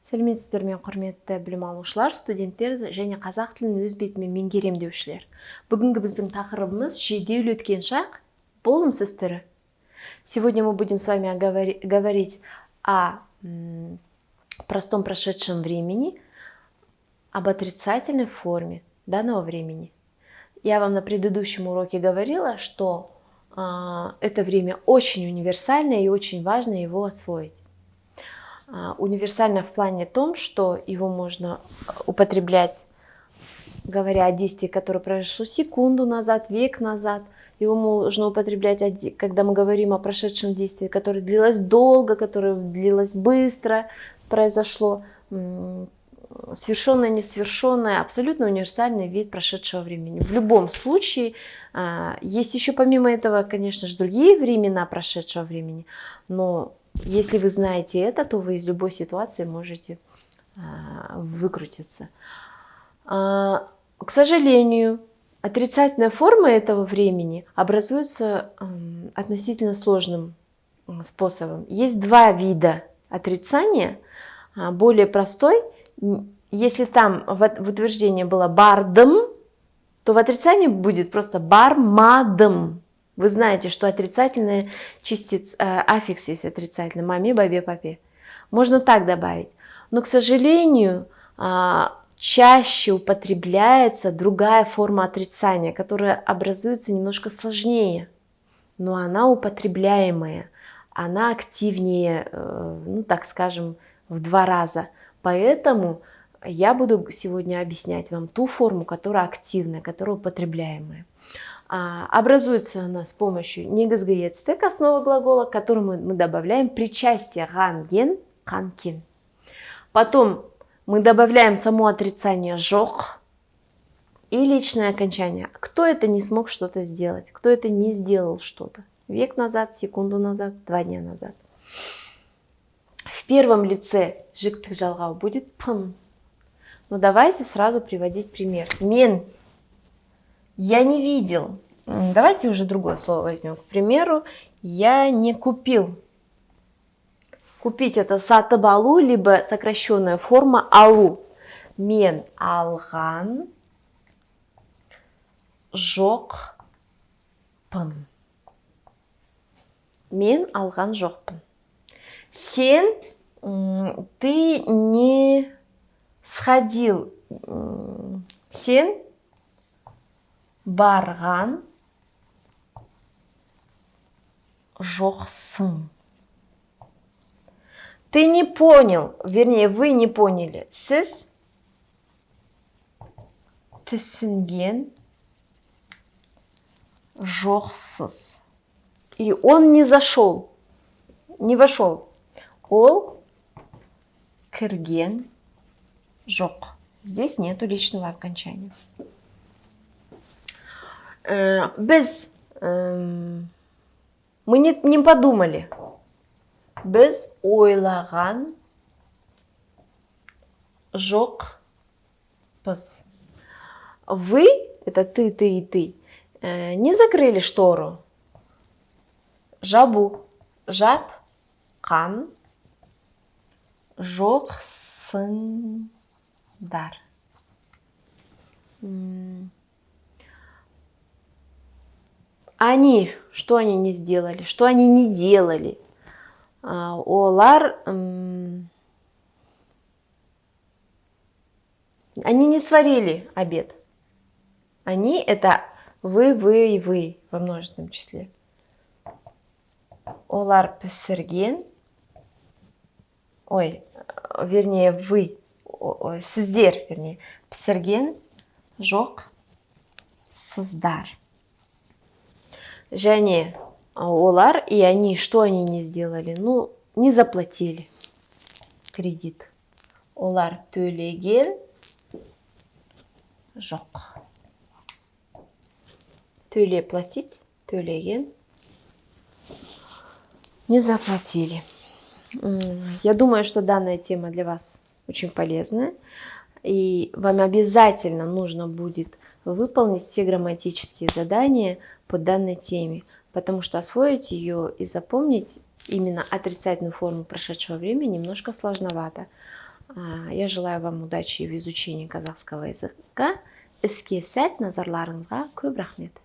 Сәлеметсіздер ме құрметті білім алушылар, студенттер және қазақ тілін өз бетімен меңгерем деушілер. Бүгінгі біздің тақырыбымыз жедел өткен шақ, болымсыз түрі. Сегодня мы будем с вами говорить о простом прошедшем времени, об отрицательной форме данного времени. Я вам на предыдущем уроке говорила, что это время очень универсальное и очень важно его освоить. Универсально в плане том, что его можно употреблять, говоря о действии, которое произошло секунду назад, век назад. Его можно употреблять, когда мы говорим о прошедшем действии, которое длилось долго, которое длилось быстро, произошло, совершенное, несовершенное, абсолютно универсальный вид прошедшего времени. В любом случае, есть еще помимо этого, конечно же, другие времена прошедшего времени, но если вы знаете это, то вы из любой ситуации можете выкрутиться. К сожалению, отрицательная форма этого времени образуется относительно сложным способом. Есть два вида отрицания. Более простой, если там в утверждении было бардым, то в отрицании будет просто бармадым. Вы знаете, что отрицательная частица, аффикс есть отрицательный, маме, бабе, папе. Можно так добавить. Но, к сожалению, чаще употребляется другая форма отрицания, которая образуется немножко сложнее, но она употребляемая, она активнее, ну так скажем, в 2 раза. Поэтому я буду сегодня объяснять вам ту форму, которая активная, которая употребляемая. Образуется она с помощью негазгаецтек, основа глагола, к которому мы добавляем причастие ганген, канкин. Потом мы добавляем само отрицание жок и личное окончание. Кто это не смог что-то сделать? Кто это не сделал что-то? Век назад, секунду назад, 2 дня назад. В первом лице жиктых жалгау будет пын. Но давайте сразу приводить пример. Мен. Я не видел. Давайте уже другое слово возьмем. К примеру, я не купил. Купить это сатып алу, либо сокращенная форма алу. Мен алган жоқпын. Мен алган жоқпын. Сен, ты не сходил. Сен барган жоқсың. Ты не понял, вернее, вы не поняли. Сіз түсінген жоқсыз. И он не зашел, не вошел. Ол кірген жоқ. Здесь нету личного окончания. Мы не подумали. Біз ойлаған жоқпыз. Вы, это ты и ты, не закрыли штору. Жабу, жапқан жоқсыңдар. Они, что они не сделали, что они не делали? Олар, они не сварили обед. Они это вы и вы во множественном числе. Олар пісірген, вернее вы, сіздер, вернее, пісірген жоқсыздар. Және олар и они, что они не сделали? Ну, не заплатили кредит. Олар төлеген жоқ. Төле платить, төлеген не заплатили. Я думаю, что данная тема для вас очень полезная. И вам обязательно нужно будет выполнить все грамматические задания по данной теме. Потому что освоить ее и запомнить именно отрицательную форму прошедшего времени немножко сложновато. Я желаю вам удачи в изучении казахского языка. Іске сәт, назарларыңызға көп рахмет.